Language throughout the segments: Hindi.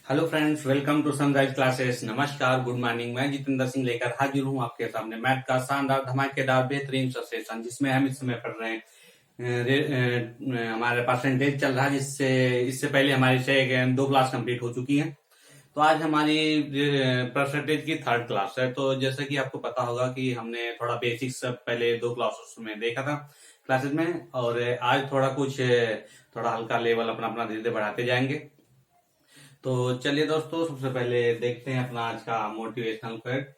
Hello friends, welcome to Sunrise Classes. नमस्कार, गुड मॉर्निंग। मैं जितेंद्र सिंह लेकर हाजिर हूं आपके सामने मैथ का शानदार धमाकेदार बेहतरीन सेशन, जिसमें हम इस समय पढ़ रहे हैं हमारे परसेंटेज चल रहा है, जिससे इससे पहले हमारी से 2 क्लास कंप्लीट हो चुकी हैं। तो आज हमारी परसेंटेज की 3rd क्लास है। तो जैसे कि आपको पता होगा कि हमने थोड़ा बेसिक्स पहले 2 क्लासेस में देखा था क्लासेस में, और आज थोड़ा हल्का लेवल अपना अपना धीरे धीरे बढ़ाते जाएंगे। तो चलिए दोस्तों, सबसे पहले देखते हैं अपना आज का मोटिवेशनल फैक्ट।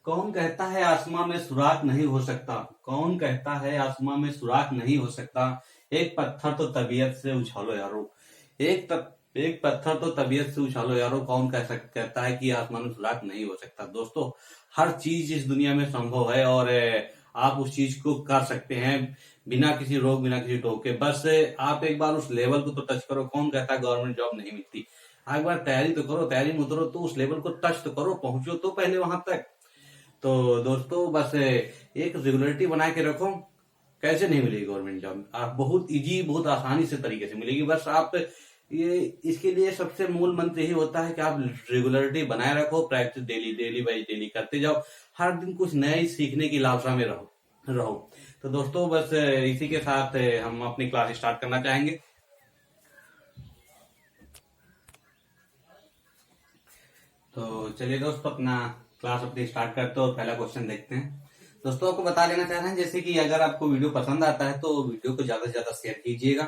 कौन कहता है आसमां में सुराख नहीं हो सकता? कौन कहता है आसमां में सुराख नहीं हो सकता? एक पत्थर तो तबीयत से उछालो यारो। एक पत्थर तो तबीयत से उछालो यारो। कौन कहता है कि आसमान में सुराख नहीं हो सकता? दोस्तों, हर चीज इस दुनिया में संभव है, और आप उस चीज को कर सकते हैं बिना किसी रोक, बिना किसी टोक के। बस आप एक बार उस लेवल को तो टच करो। कौन कहता है गवर्नमेंट जॉब नहीं मिलती? एक बार तैयारी तो करो, तैयारी में उतरो तो उस लेवल को टच तो करो, पहुंचो तो पहले वहां तक। तो दोस्तों, बस एक रेगुलरिटी बना के रखो। कैसे नहीं मिलेगी गवर्नमेंट जॉब? आप बहुत इजी, बहुत आसानी से तरीके से मिलेगी। बस आप ये इसके लिए सबसे मूल मंत्र यही होता है कि आप रेगुलरिटी बनाए रखो, practice daily daily by daily करते जाओ। हर दिन कुछ नया ही सीखने की लालसा में रहो। तो दोस्तों, बस इसी के साथ हम अपनी क्लास स्टार्ट करना चाहेंगे। तो चलिए दोस्तों, अपना क्लास अपनी स्टार्ट करते हैं और पहला क्वेश्चन देखते हैं। दोस्तों, आपको बता देना चाह रहे हैं जैसे कि अगर आपको वीडियो पसंद आता है तो वीडियो को ज्यादा से ज्यादा शेयर कीजिएगा,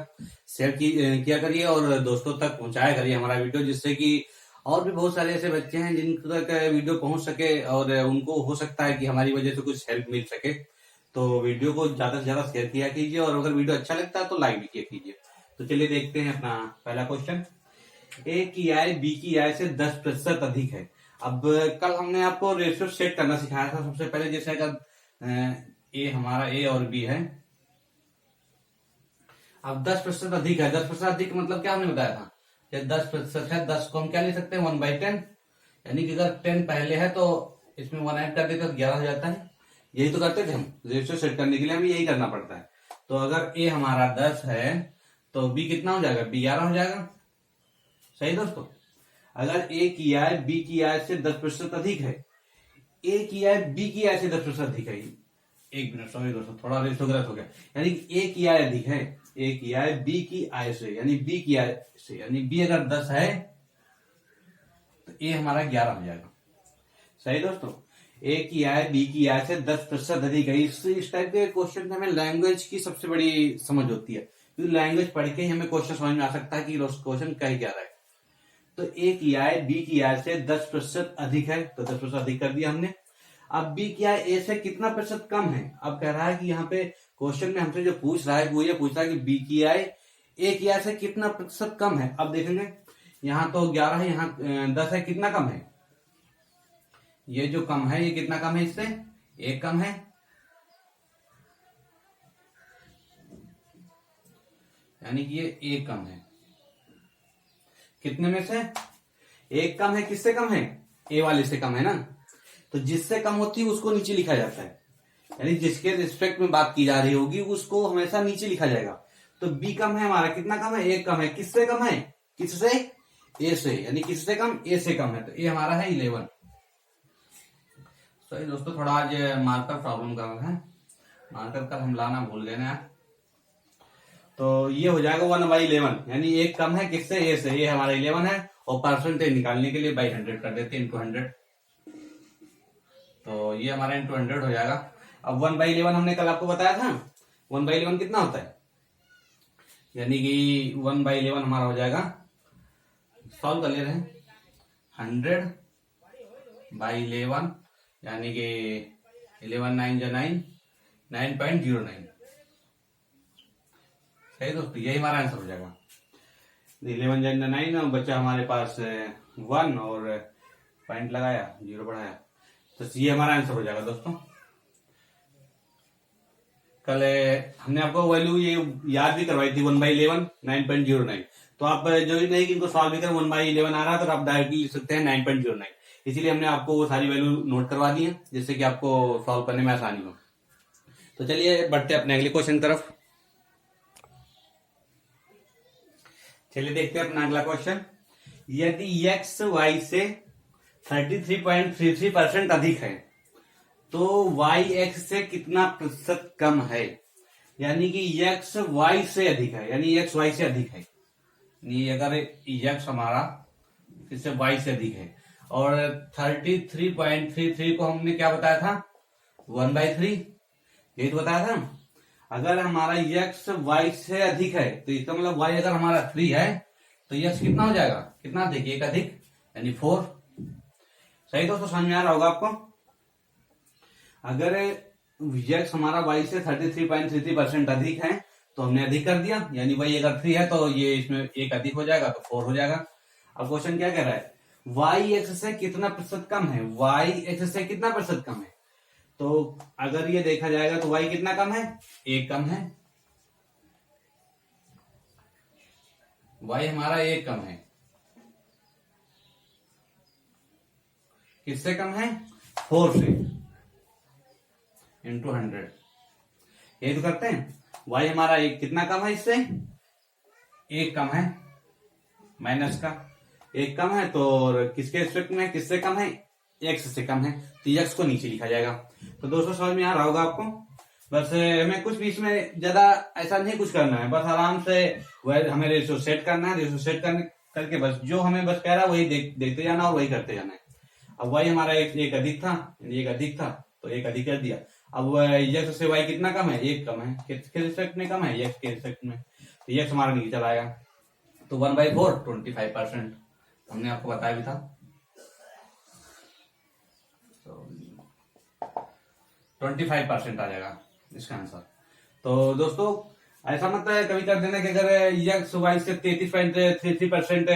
किया करिए और दोस्तों तक पहुंचाया करिए हमारा वीडियो, जिससे कि और भी बहुत सारे ऐसे बच्चे हैं जिन तक वीडियो पहुंच सके और उनको हो सकता है कि हमारी वजह से कुछ हेल्प मिल सके। तो वीडियो को ज्यादा से ज्यादा शेयर किया कीजिए, और अगर वीडियो अच्छा लगता है तो लाइक भी किया कीजिए। तो चलिए देखते हैं अपना पहला क्वेश्चन। ए की आय बी की आय से 10% अधिक है। अब कल हमने आपको रेशियो सेट करना सिखाया था। सबसे पहले जैसे अगर ए हमारा ए और बी है, अब 10% अधिक है। 10% अधिक मतलब क्या हमने बताया था? जब 10% है, 10 को हम क्या ले सकते हैं? 1/10। यानी कि अगर 10 पहले है तो इसमें 1 ऐड कर देते तो 11 हो जाता है। यही तो करते थे हम। रेशियो सेट करने के लिए हमें यही करना पड़ता है। तो अगर ए हमारा 10 है तो बी कितना हो जाएगा? बी 11 हो जाएगा। सही दोस्तों, अगर ए की आय बी की आय से 10% अधिक है, ए की आय बी की आय से 10% अधिक है। एक मिनट, सॉरी दोस्तों, थोड़ा रेशो गलत हो गया। यानी ए की आय अधिक है, ए की आय बी की आय से, यानी बी की आय से, यानी बी अगर 10 है तो ए हमारा 11 हो जाएगा। सही दोस्तों, ए की आय बी की आय से 10% अधिक है। इस टाइप के क्वेश्चन में हमें लैंग्वेज की सबसे बड़ी समझ होती है, क्योंकि लैंग्वेज पढ़ के ही हमें क्वेश्चन समझ में आ सकता है कि क्वेश्चन कह क्या रहा है। तो ए की आय बी की आय से 10% अधिक है, तो 10% अधिक कर दिया हमने। अब बी की आय ए से कितना प्रतिशत कम है? अब कह रहा है कि यहाँ पे क्वेश्चन में हमसे जो पूछ रहा है वो ये पूछ रहा है कि बी की आय ए की आय से कितना प्रतिशत कम है। अब देखेंगे, यहाँ तो 11 है, यहाँ 10 है, कितना कम है? ये जो कम है, ये कितना कम है? इससे 1 कम है। यानी कि ये 1 कम है। कितने में से? 1 कम है। किससे कम है? ए वाले से कम है ना। तो जिससे कम होती है उसको नीचे लिखा जाता है, यानी जिसके रिस्पेक्ट में बात की जा रही होगी उसको हमेशा नीचे लिखा जाएगा। तो बी कम है हमारा, कितना कम है? 1 कम है। किससे कम है? किससे? ए से, यानी किससे कम? ए से कम है। तो ए हमारा है 11। सही दोस्तों, थोड़ा आज मार्कर प्रॉब्लम कर रहा है, मार्कर कल हम लाना भूल गए ना। तो ये हो जाएगा 1/11, यानी 1 कम है। किससे? ए से। ये हमारा 11 है, और परसेंटेज निकालने के लिए बाई 100 कर देते हैं, इंटू 100। तो ये हमारा इंटू 100 हो जाएगा। अब 1/11 हमने कल आपको बताया था, 1/11 कितना होता है? यानी कि 1/11 हमारा हो जाएगा, सॉल्व कर ले रहे हैं, 100/11, यानी कि 11 9 जा 9, 9.09। सही दोस्तों, यही हमारा आंसर हो जाएगा। 11 जा 9, और बच्चा हमारे पास 1, और पॉइंट लगाया, 0 बढ़ाया, तो ये हमारा आंसर हो जाएगा दोस्तों। कल हमने आपको वैल्यू ये याद भी करवाई थी, 1/11 9.09। तो आप जरूरी नहीं कि इनको सॉल्व भी करें, 1/11 आ रहा है तो आप डायरेक्टली लिख सकते हैं 9.09। इसीलिए हमने आपको वो सारी वैल्यू नोट करवा दी है, जिससे कि आपको सॉल्व करने में आसानी हो। तो चलिए बढ़ते हैं अपने अगले क्वेश्चन तरफ। चलिए देखते हैं अपना अगला क्वेश्चन। यदि एक्स वाई से 33.33% अधिक है तो वाई एक्स से कितना प्रतिशत कम है। यानी कि एक्स वाई से अधिक है, यानी एक्स वाई से अधिक है। यानी अगर एक्स हमारा इससे वाई से अधिक है और 33.33 को हमने क्या बताया था, 1/3, यही तो बताया था। अगर हमारा एक्स वाई से अधिक है तो इसका मतलब वाई अगर हमारा 3 है तो एक्स कितना हो जाएगा, कितना देखिए, एक अधिक यानी 4। सही दोस्तों, समझ में आ रहा होगा आपको। अगर एक्स हमारा वाई से 33.33% अधिक है तो हमने अधिक कर दिया, यानी वाई अगर 3 है तो ये इसमें एक अधिक हो जाएगा तो 4 हो जाएगा। अब क्वेश्चन क्या कह रहा है, वाई एक्स से कितना प्रतिशत कम है, वाई एक्स से कितना प्रतिशत कम है। तो अगर ये देखा जाएगा तो वाई कितना कम है, 1 कम है। वाई हमारा 1 कम है, किससे कम है, 4 से, इंटू 100, यही तो करते हैं। वाई हमारा 1 कितना कम है, इससे 1 कम है, माइनस का 1 कम है, तो किसके रिस्पेक्ट में, किससे कम है, एक्स से कम है, तो एक्स को नीचे लिखा जाएगा। तो दोस्तों समझ में आ रहा होगा आपको। बस हमें कुछ भी इसमें ज्यादा ऐसा नहीं कुछ करना है, बस आराम से हमें रेशियो सेट करना है, रेशियो सेट करके बस जो हमें बस कह रहा है वही देखते जाना और वही करते जाना है। अब वाई हमारा एक अधिक था, एक अधिक था तो एक अधिक कर दिया। अब एक्स से वाई कितना कम है, 1 कम है, किसके रिस्पेक्ट में कम है, एक्स के रिस्पेक्ट में, तो एक्स हमारा नीचे चला आएगा। तो 1/4 25% हमने आपको बताया भी था, 25% आ जाएगा इसका आंसर। तो दोस्तों ऐसा मत कभी कर देना कि अगर एक्स वाई से 33.33%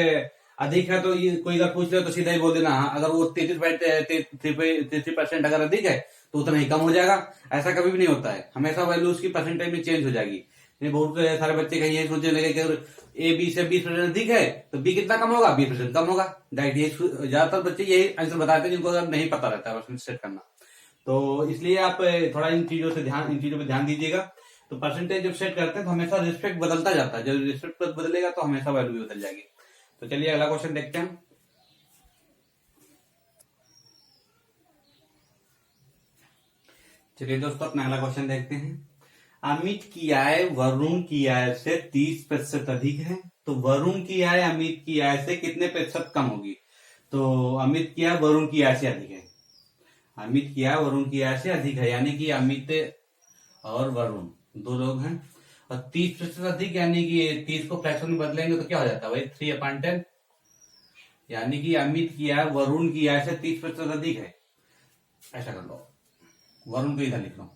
अधिक है तो ये कोई अगर पूछ ले तो सीधा ही बोल देना हाँ, अगर वो 33% अगर अधिक है तो उतना ही कम हो जाएगा। ऐसा कभी भी नहीं होता है, हमेशा वैल्यू उसकी परसेंटेज में चेंज हो जाएगी। बहुत सारे बच्चे कहीं ये सोचने लगे कि अगर ए बी से 20% अधिक है तो बी कितना कम होगा, 20% कम होगा। डायरेक्ट ये ज्यादातर बच्चे यही आंसर बताते हैं जिनको अगर नहीं पता रहता है परसेंटेज सेट करना। तो इसलिए आप थोड़ा इन चीजों पे ध्यान दीजिएगा। तो परसेंटेज जब सेट करते हैं तो हमेशा रिस्पेक्ट बदलता जाता है, जब रिस्पेक्ट बदलेगा तो हमेशा वैल्यू भी बदल जाएगी। तो चलिए अगला क्वेश्चन देखते हैं। चलिए दोस्तों अपना अगला क्वेश्चन देखते हैं। अमित की आय वरुण की आय से 30% अधिक है तो वरुण की आय अमित की आय से कितने प्रतिशत कम होगी। तो अमित की आय वरुण की आय से अधिक है, अमित की आय वरुण की आय से अधिक है, यानी कि अमित और वरुण 2 लोग हैं और 30% अधिक, यानी कि 30 को फ्रैक्शन में बदलेंगे तो क्या हो जाता है भाई, 3/10, यानी कि अमित की आय वरुण की आय से 30% अधिक है। ऐसा कर लो, वरुण को इधर लिख लो।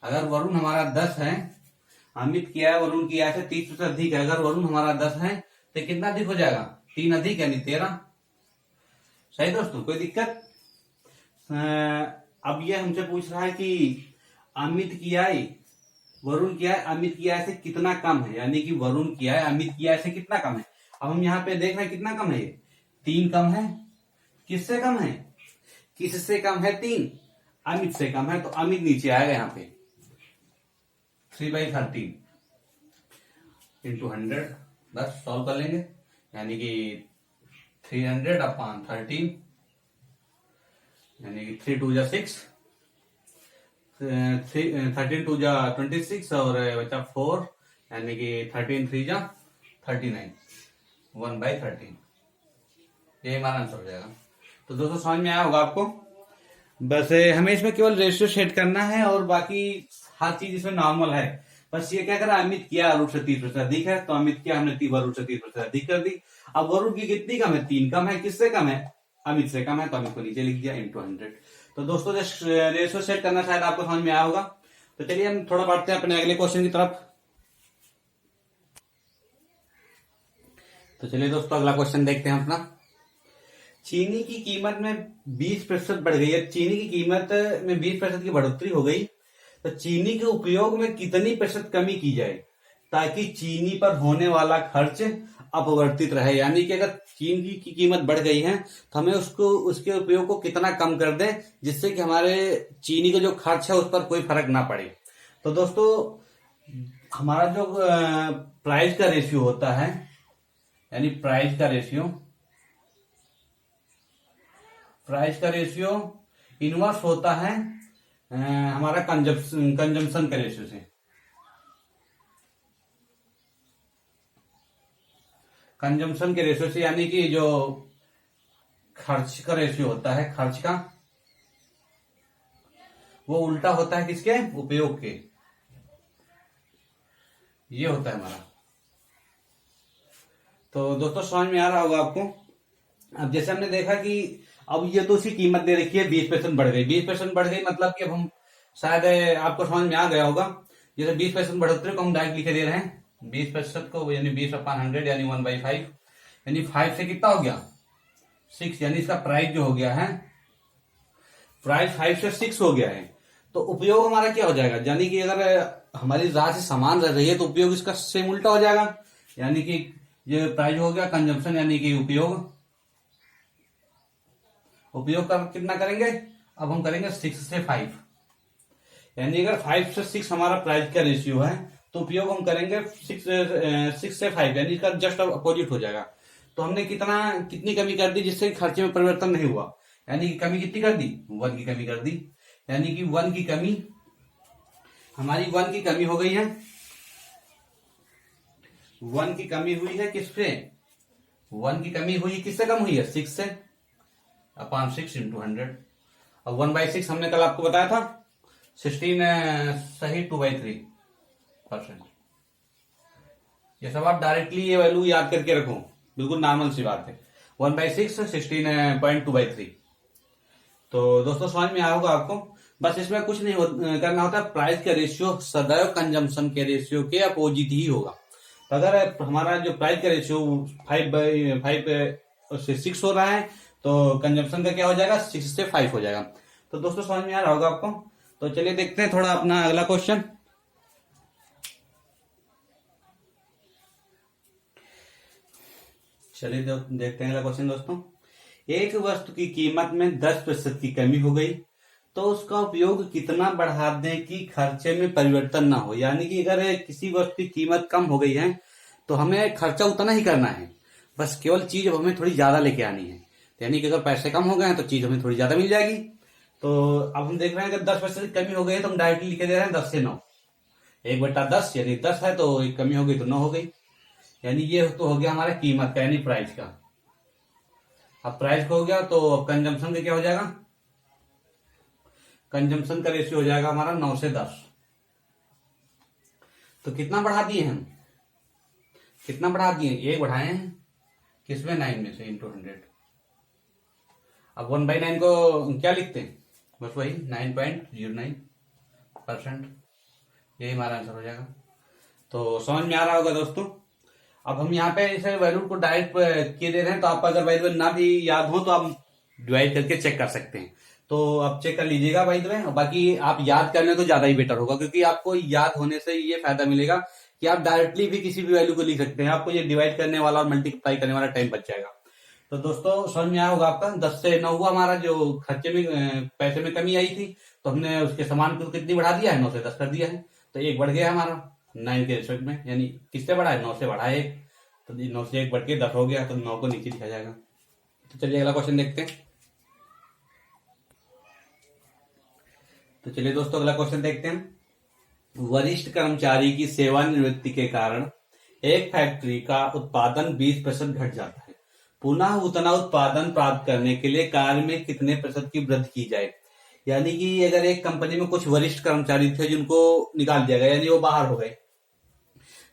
अगर वरुण हमारा 10 है, अमित की आय वरुण की आय से 30% अधिक है, अगर वरुण हमारा 10 है तो कितना अधिक हो जाएगा, 3 अधिक यानी 13। सही दोस्तों, कोई दिक्कत। अब ये हमसे पूछ रहा है कि अमित की आय वरुण की आय अमित की आय से कितना कम है, यानी कि वरुण की आय अमित की आय से कितना कम है। अब हम यहाँ पे देख रहे हैं कितना कम है, ये 3 कम है। किससे कम है, किससे कम है, 3, अमित से कम है, तो अमित नीचे आएगा यहाँ पे 3/13 इंटू 100, बस सॉल्व कर लेंगे, यानी कि 300/13, यानी कि 3 2 जा 6, 13 2 जा 26 और बचा 4, यानी कि 13 3 जा 39, 1/13, ये हमारा आंसर हो जाएगा। तो दोस्तों समझ में आया होगा आपको। बस हमें इसमें केवल रेशियो सेट करना है और बाकी हर चीज इसमें नॉर्मल है। बस ये क्या करा, अमित किया वरुण से 30% अधिक है तो अमित किया हमने वरुण से 30% अधिक कर दी। अब वरुण की कितनी कम है, 3 कम है, किससे कम है, अमित से कम है, तो अमित को नीचे लिख दिया इंटू 100। तो दोस्तों रेशियो सेट करना शायद आपको समझ में आया होगा। तो चलिए हम थोड़ा बढ़ते हैं अपने अगले क्वेश्चन की तरफ। तो चलिए दोस्तों अगला क्वेश्चन देखते हैं अपना। चीनी की कीमत में 20% बढ़ गई है, चीनी की कीमत में 20% की बढ़ोतरी हो गई, तो चीनी के उपयोग में कितनी प्रतिशत कमी की जाए ताकि चीनी पर होने वाला खर्च अपवर्तित रहे। यानी कि अगर चीनी की कीमत बढ़ गई है तो हमें उसको उसके उपयोग को कितना कम कर दें जिससे कि हमारे चीनी का जो खर्च है उस पर कोई फर्क ना पड़े। तो दोस्तों हमारा जो प्राइस का रेशियो होता है यानी प्राइस का रेशियो इनवर्स होता है हमारा कंजम्पशन का रेशियो से। कंजम्पशन के रेशियो से यानी कि जो खर्च का रेशियो होता है, खर्च का, वो उल्टा होता है किसके? उपयोग के। ये होता है हमारा। तो दोस्तों समझ में आ रहा होगा आपको। अब जैसे हमने देखा कि अब ये तो उसकी कीमत दे रखी है 20% बढ़ गई। 20% बढ़ गई मतलब कि अब हम शायद आपको समझ में आ गया होगा। जैसे 20% बढ़ोतरी को हम डायरेक्ट लिखे दे रहे हैं 20% को, यानी 20/100 यानी 1/5, यानी 5 से कितना हो गया? 6, यानी इसका प्राइस जो हो गया है, प्राइस 5 से 6 हो गया है। तो उपयोग हमारा क्या हो जाएगा? यानी कि अगर हमारी राशि समान रह रही है तो उपयोग इसका सेम उल्टा हो जाएगा। यानी कि ये प्राइस हो गया कंजम्पशन, यानी कि उपयोग कर कितना करेंगे? अब हम करेंगे 6 से 5, यानी अगर 5 से 6 हमारा प्राइस का रेशियो है तो उपयोग हम करेंगे 6 से 5, यानी इसका जस्ट अपोजिट हो जाएगा। तो हमने कितनी कमी कर दी जिससे खर्चे में परिवर्तन नहीं हुआ, यानी कि कमी कितनी कर दी? 1 की कमी कर दी। यानी कि 1 की कमी, हमारी 1 की कमी हो गई है। 1 की कमी हुई है किससे? 1 की कमी हुई किससे कम हुई है? 6 से, अपॉन 6 इंटू 100। अब 1/6 हमने कल आपको बताया था 16 सही 2/3%। ये सब आप डायरेक्टली ये वैल्यू याद करके रखो, बिल्कुल नॉर्मल सी बात है। 1/6 16.2/3। तो दोस्तों समझ में आया होगा आपको। बस इसमें कुछ नहीं करना होता, प्राइस का रेशियो सदैव कंजम्पशन के रेशियो के अपोजिट ही होगा। तो अगर हमारा जो प्राइस का रेशियो 5/5 से 6 हो रहा है तो कंजम्पशन का क्या हो जाएगा? 6 से 5 हो जाएगा। तो दोस्तों समझ में आ रहा होगा आपको। तो चलिए देखते हैं थोड़ा अपना अगला क्वेश्चन। चलिए देखते हैं अगला क्वेश्चन दोस्तों। एक वस्तु की कीमत में 10% की कमी हो गई तो उसका उपयोग कितना बढ़ा दें कि खर्चे में परिवर्तन ना हो। यानी कि अगर किसी वस्तु की कीमत कम हो गई है तो हमें खर्चा उतना ही करना है, बस केवल चीज अब हमें थोड़ी ज्यादा लेके आनी है। यानी कि अगर पैसे कम हो गए हैं तो चीज हमें थोड़ी ज्यादा मिल जाएगी। तो अब हम देख रहे हैं अगर 10% की कमी हो गई है तो हम डायरेक्टली लिखे दे रहे हैं 10 से 9। 1/10 यानी 10 है तो एक कमी हो गई तो 9 हो गई। यानी ये तो हो गया हमारा कीमत का, यानी प्राइस का। अब प्राइस का हो गया तो अब कंजम्पशन का क्या हो जाएगा? कंजम्पशन का रेशियो हो जाएगा हमारा 9 से 10। तो कितना बढ़ा दिए हम? कितना बढ़ा दिए? 1 बढ़ाए हैं किसमें? 9 में से, इंटू 100। अब 1/9 को क्या लिखते हैं? बस वही 9.09%। यही हमारा आंसर हो जाएगा। तो समझ में आ रहा होगा दोस्तों। अब हम यहाँ पे इसे वैल्यू को डायरेक्ट किए दे रहे हैं, तो आपको अगर वैल्यू ना भी याद हो तो आप डिवाइड करके चेक कर सकते हैं। तो आप चेक कर लीजिएगा भाई में, और बाकी आप याद कर लें तो ज्यादा ही बेटर होगा, क्योंकि आपको याद होने से ये फायदा मिलेगा कि आप डायरेक्टली भी किसी भी वैल्यू को लिख सकते हैं। आपको ये डिवाइड करने वाला और मल्टीप्लाई करने वाला टाइम बच जाएगा। तो दोस्तों समझ में आया होगा आपका। 10 से 9 हुआ हमारा जो खर्चे में, पैसे में कमी आई थी, तो हमने उसके समान को कितनी बढ़ा दिया है? 9 से 10 कर दिया है। तो 1 बढ़ गया हमारा 9 के रिस्पेक्ट में, यानी किससे बढ़ा है? 9 से बढ़ा है 1। तो 9 से 1 बढ़ के 10 हो गया, तो 9 को नीचे लिखा जाएगा। तो चलिए अगला क्वेश्चन देखते हैं। तो चलिए दोस्तों अगला क्वेश्चन देखते हैं। वरिष्ठ कर्मचारी की सेवानिवृत्ति के कारण एक फैक्ट्री का उत्पादन 20% घट जाता है। पुनः उतना उत्पादन प्राप्त करने के लिए कार्य में कितने प्रतिशत की वृद्धि की जाए। यानी कि अगर एक कंपनी में कुछ वरिष्ठ कर्मचारी थे जिनको निकाल दिया गया, यानी वो बाहर हो गए,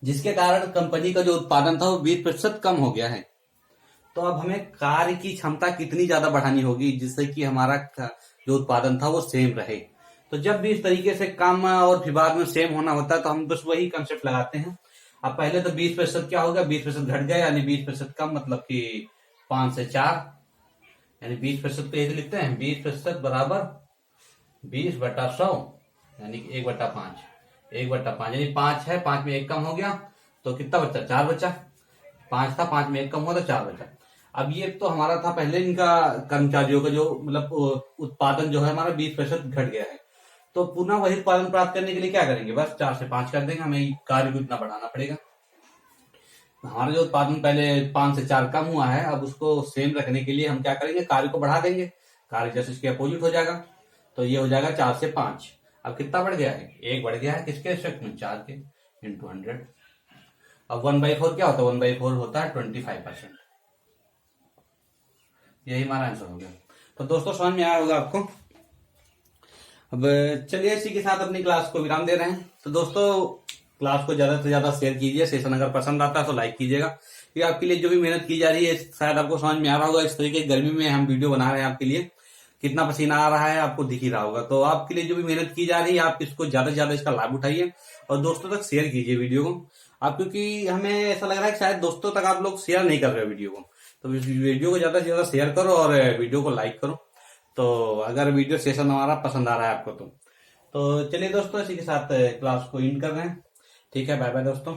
जिसके कारण कंपनी का जो उत्पादन था वो 20% कम हो गया है। तो अब हमें कार्य की क्षमता कितनी ज्यादा बढ़ानी होगी जिससे कि हमारा जो उत्पादन था वो सेम रहे। तो जब भी इस तरीके से कम और फिर बाद में सेम होना होता है तो हम बस वही कंसेप्ट लगाते हैं। अब पहले तो 20% क्या होगा? 20% घट गया, यानी 20% कम, मतलब कि 5 से 4, यानी 20% तो ये लिखते हैं 20% बराबर 20/100, यानी 1/5। 1/5 यानी 5 है, 5 में 1 कम हो गया तो कितना बचा? 4 बचा। 5 था, 5 में 1 कम हुआ तो 4 बचा। अब ये तो हमारा था पहले इनका कर्मचारियों का जो मतलब उत्पादन जो है हमारा 20% घट गया है। तो पुनः वही उत्पादन प्राप्त करने के लिए क्या करेंगे? बस 4 से 5 कर देंगे, हमें कार्य को इतना बढ़ाना पड़ेगा। हमारा जो उत्पादन पहले 5 से 4 कम हुआ है, अब उसको सेम रखने के लिए हम क्या करेंगे, कार्य को बढ़ा देंगे। कार्य जैसे इसके अपोजिट हो जाएगा, तो ये हो जाएगा 4 से 5। अब कितना बढ़ गया है, 1 बढ़ गया है किसके रिस्पेक्ट में, 4 के, इंटू 100। अब 1/4 क्या होता है, 1/4 होता है 25%। यही हमारा आंसर हो गया। तो दोस्तों समझ में आया होगा आपको। अब चलिए इसी के साथ अपनी क्लास को विराम दे रहे हैं। तो दोस्तों क्लास को ज्यादा से ज्यादा शेयर कीजिए, सेशन अगर पसंद आता है तो लाइक कीजिएगा। ये आपके लिए जो भी मेहनत की जा रही है शायद आपको समझ में आ रहा होगा। इस तरीके की गर्मी में हम वीडियो बना रहे हैं आपके लिए, कितना पसीना आ रहा है आपको दिख ही रहा होगा। तो आपके लिए जो भी मेहनत की जा रही है, आप इसको ज्यादा से ज्यादा इसका लाभ उठाइए और दोस्तों तक शेयर कीजिए वीडियो को आप, क्योंकि हमें ऐसा लग रहा है कि शायद दोस्तों तक आप लोग शेयर नहीं कर रहे हो वीडियो को। तो इस वीडियो को ज्यादा से ज्यादा शेयर करो और वीडियो को लाइक करो। तो अगर वीडियो सेशन हमारा पसंद आ रहा है आपको तो चलिए दोस्तों इसी के साथ क्लास को एंड कर रहे हैं। ठीक है, बाय बाय दोस्तों।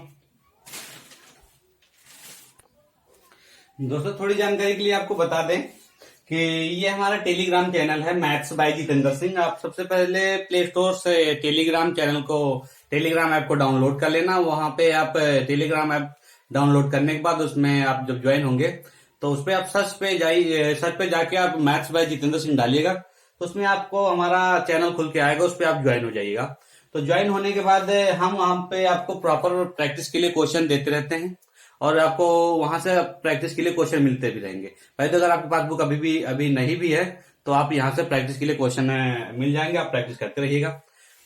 दोस्तों थोड़ी जानकारी के लिए आपको बता दें कि ये हमारा टेलीग्राम चैनल है, मैथ्स बाय जितेंद्र सिंह। आप सबसे पहले प्ले स्टोर से टेलीग्राम टेलीग्राम ऐप को डाउनलोड कर लेना। वहां पे आप टेलीग्राम ऐप डाउनलोड करने के बाद उसमें आप जब ज्वाइन होंगे तो उस पर आप सर्च पे जाके आप मैथ्स बाय जितेंद्र सिंह डालिएगा, तो उसमें आपको हमारा चैनल खुल के आएगा, उस पर आप ज्वाइन हो जाइएगा। तो ज्वाइन होने के बाद हम वहां पे आपको प्रॉपर प्रैक्टिस के लिए क्वेश्चन देते रहते हैं और आपको वहां से प्रैक्टिस के लिए क्वेश्चन मिलते भी रहेंगे। पहले तो अगर आपके पास बुक अभी नहीं भी है तो आप यहाँ से प्रैक्टिस के लिए क्वेश्चन मिल जाएंगे, आप प्रैक्टिस करते रहिएगा।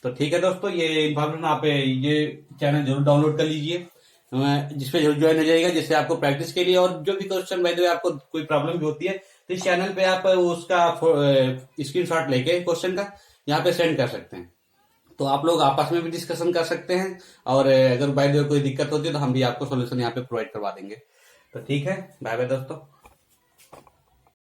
तो ठीक है दोस्तों, ये इन्फॉर्मेशन आप ये चैनल जरूर डाउनलोड कर लीजिए, जिसपे जरूर ज्वाइन हो जाएगा, जिससे आपको प्रैक्टिस के लिए और जो भी क्वेश्चन बाय द वे आपको कोई प्रॉब्लम भी होती है तो इस चैनल पे आप उसका स्क्रीनशॉट लेके क्वेश्चन का यहाँ पे सेंड कर सकते हैं। तो आप लोग आपस में भी डिस्कशन कर सकते हैं और अगर बाय द वे कोई दिक्कत होती है तो हम भी आपको सोल्यूशन यहाँ पे प्रोवाइड करवा देंगे। तो ठीक है, बाय बाय दोस्तों।